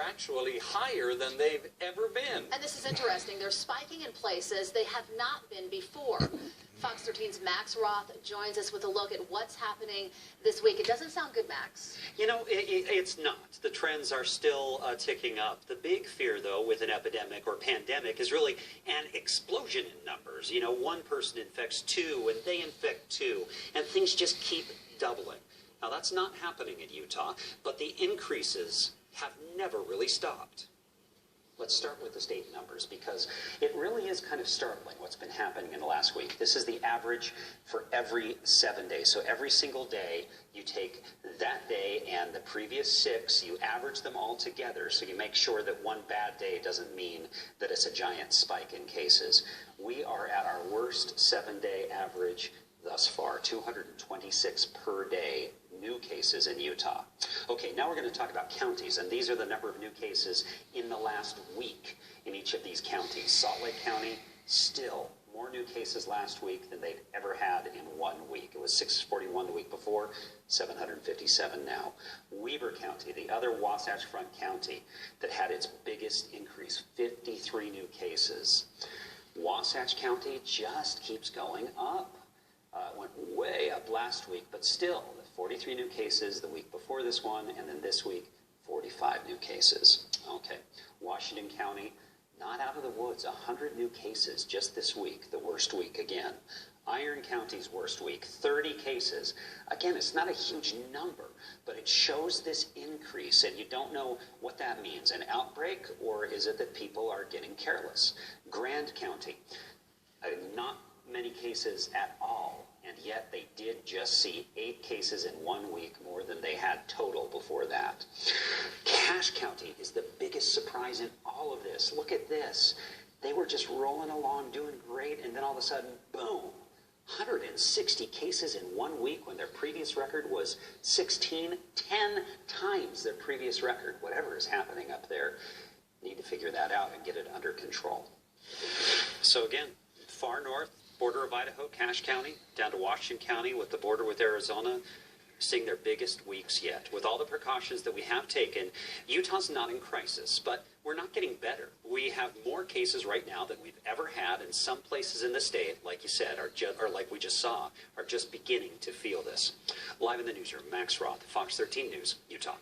actually higher than they've ever been. And this is interesting. They're spiking in places they have not been before. Fox 13's Max Roth joins us with a look at what's happening this week. It doesn't sound good, Max. You know, it's not. The trends are still ticking up. The big fear, though, with an epidemic or pandemic is really an explosion in numbers. You know, one person infects two, and they infect two, and things just keep doubling. Now, that's not happening in Utah, but the increases have never really stopped. Let's start with the state numbers, because it really is kind of startling what's been happening in the last week. This is the average for every 7 days. So every single day, you take that day and the previous 6, you average them all together, so you make sure that one bad day doesn't mean that it's a giant spike in cases. We are at our worst 7-day average thus far, 226 per day new cases in Utah. Okay, now we're going to talk about counties, and these are the number of new cases in the last week in each of these counties. Salt Lake County, still more new cases last week than they've ever had in 1 week. It was 641 the week before, 757 now. Weber County, the other Wasatch Front county that had its biggest increase, 53 new cases. Wasatch County just keeps going up. It went way up last week, but still, 43 new cases the week before this one, and then this week, 45 new cases. Okay, Washington County, not out of the woods, 100 new cases just this week, the worst week again. Iron County's worst week, 30 cases. Again, it's not a huge number, but it shows this increase, and you don't know what that means, an outbreak, or is it that people are getting careless? Grand County, not many cases at all, and yet they did just see 8 cases in 1 week, more than they had total before that. Cache County is the biggest surprise in all of this. Look at this. They were just rolling along, doing great, and then all of a sudden, boom, 160 cases in 1 week when their previous record was 16, 10 times their previous record. Whatever is happening up there, need to figure that out and get it under control. So again, far north, border of Idaho, Cache County, down to Washington County with the border with Arizona, seeing their biggest weeks yet. With all the precautions that we have taken, Utah's not in crisis, but we're not getting better. We have more cases right now than we've ever had, and some places in the state, like you said, or like we just saw, are just beginning to feel this. Live in the newsroom, Max Roth, Fox 13 News, Utah.